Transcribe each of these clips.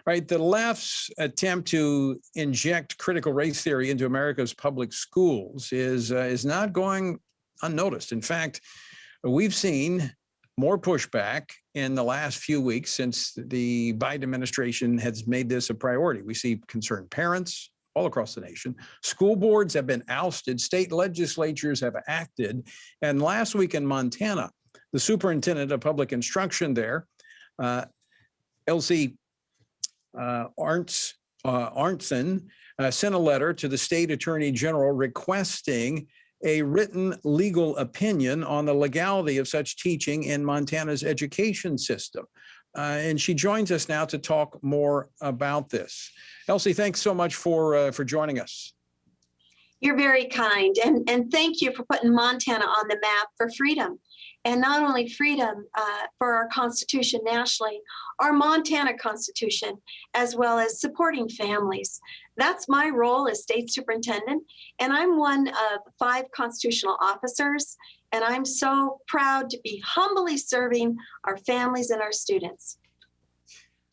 Right, the left's attempt to inject critical race theory into America's public schools is not going unnoticed. In fact, we've seen more pushback in the last few weeks since the Biden administration has made this a priority. We see concerned parents all across the nation. School boards have been ousted. State legislatures have acted. And last week in Montana, the Superintendent of Public Instruction there, Elsie Arntzen, sent a letter to the state attorney general requesting a written legal opinion on the legality of such teaching in Montana's education system. And she joins us now to talk more about this. Elsie, thanks so much for joining us. You're very kind, and thank you for putting Montana on the map for freedom. And not only freedom for our Constitution nationally, our Montana Constitution, as well as supporting families. That's my role as state superintendent, and I'm one of 5 constitutional officers, and I'm so proud to be humbly serving our families and our students.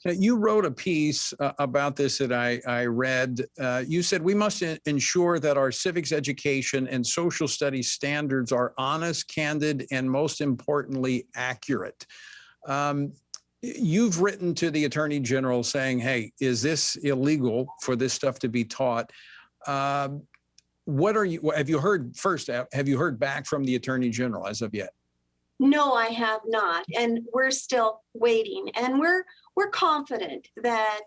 Now, you wrote a piece about this that I read. You said we must ensure that our civics education and social studies standards are honest, candid, and most importantly, accurate. You've written to the Attorney General saying, hey, is this illegal for this stuff to be taught? Have you heard back from the Attorney General as of yet? No, I have not, and we're still waiting, and we're confident that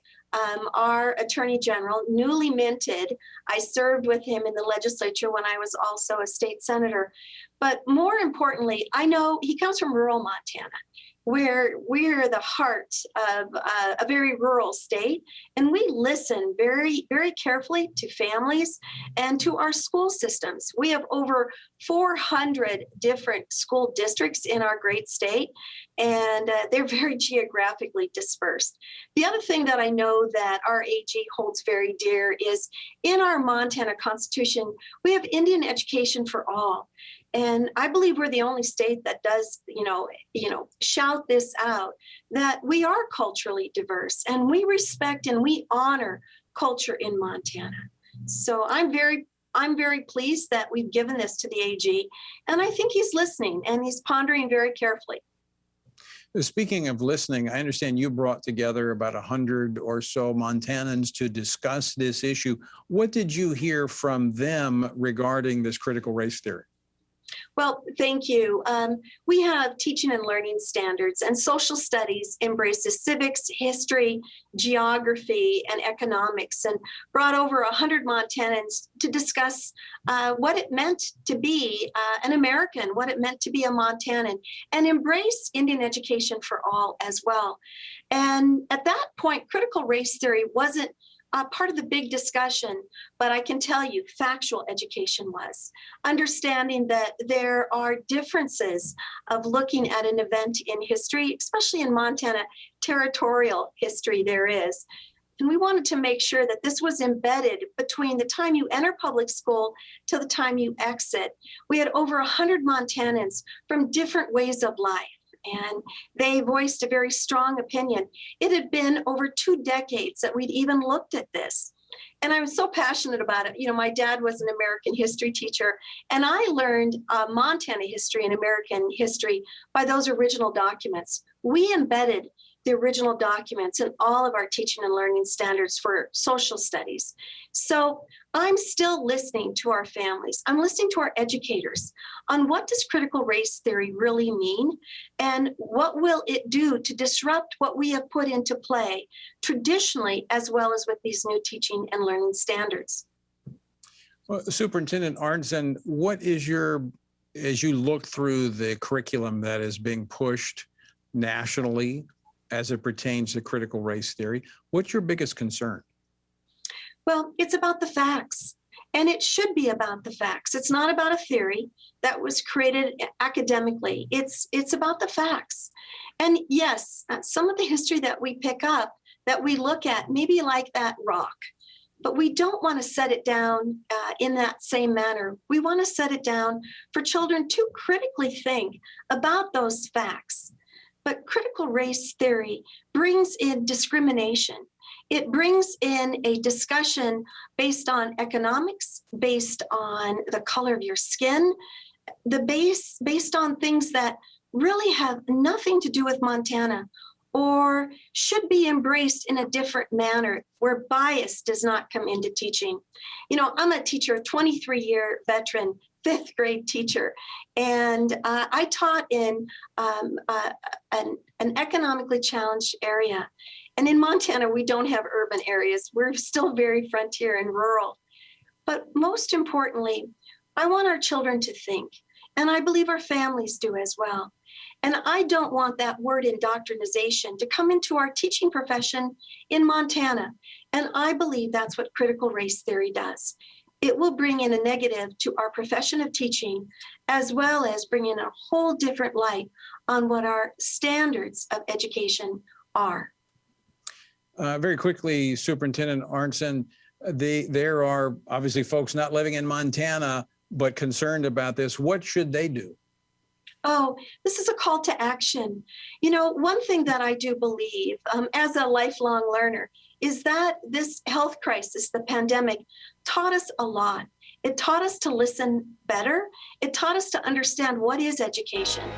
our Attorney General, newly minted, I served with him in the legislature when I was also a state senator, but more importantly, I know he comes from rural Montana, where we're the heart of a very rural state, and we listen very, very carefully to families and to our school systems. We have over 400 different school districts in our great state, and they're very geographically dispersed. The other thing that I know that our AG holds very dear is in our Montana Constitution, we have Indian education for all. And I believe we're the only state that does, shout this out, that we are culturally diverse and we respect and we honor culture in Montana. So I'm very pleased that we've given this to the AG, and I think he's listening and he's pondering very carefully. Speaking of listening, I understand you brought together about 100 or so Montanans to discuss this issue. What did you hear from them regarding this critical race theory? Well, thank you. We have teaching and learning standards, and social studies embraces civics, history, geography, and economics, and brought over 100 Montanans to discuss what it meant to be an American, what it meant to be a Montanan, and embrace Indian education for all as well. And at that point, critical race theory wasn't part of the big discussion, but I can tell you factual education was. Understanding that there are differences of looking at an event in history, especially in Montana, territorial history there is. And we wanted to make sure that this was embedded between the time you enter public school to the time you exit. We had over 100 Montanans from different ways of life, and they voiced a very strong opinion. It had been over 2 decades that we'd even looked at this. And I was so passionate about it. My dad was an American history teacher, and I learned Montana history and American history by those original documents. We embedded the original documents in all of our teaching and learning standards for social studies. So I'm still listening to our families. I'm listening to our educators on what does critical race theory really mean, and what will it do to disrupt what we have put into play traditionally, as well as with these new teaching and learning standards. Well, Superintendent Arntzen, what is as you look through the curriculum that is being pushed nationally as it pertains to critical race theory, what's your biggest concern? Well, it's about the facts, and it should be about the facts. It's not about a theory that was created academically. It's about the facts. And yes, some of the history that we pick up, that we look at, maybe like that rock, but we don't want to set it down in that same manner. We want to set it down for children to critically think about those facts. But critical race theory brings in discrimination. It brings in a discussion based on economics, based on the color of your skin, based on things that really have nothing to do with Montana or should be embraced in a different manner where bias does not come into teaching. You know, I'm a teacher, a 23-year veteran, fifth grade teacher, and I taught in an economically challenged area. And in Montana, we don't have urban areas. We're still very frontier and rural. But most importantly, I want our children to think, and I believe our families do as well. And I don't want that word indoctrination to come into our teaching profession in Montana. And I believe that's what critical race theory does. It will bring in a negative to our profession of teaching, as well as bring in a whole different light on what our standards of education are. Very quickly, Superintendent Arntzen, there are obviously folks not living in Montana, but concerned about this. What should they do? Oh, this is a call to action. You know, one thing that I do believe as a lifelong learner is that this health crisis, the pandemic, taught us a lot. It taught us to listen better. It taught us to understand what is education.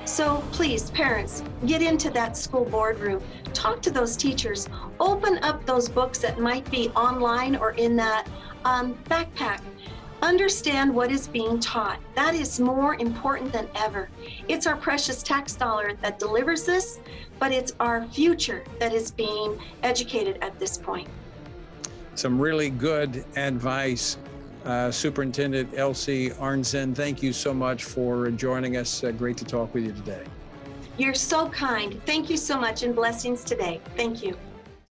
So please, parents, get into that school boardroom. Talk to those teachers. Open up those books that might be online or in that backpack. Understand what is being taught. That is more important than ever. It's our precious tax dollar that delivers this, but it's our future that is being educated at this point. Some really good advice. Superintendent Elsie Arntzen, thank you so much for joining us. Great to talk with you today. You're so kind. Thank you so much, and blessings today. Thank you.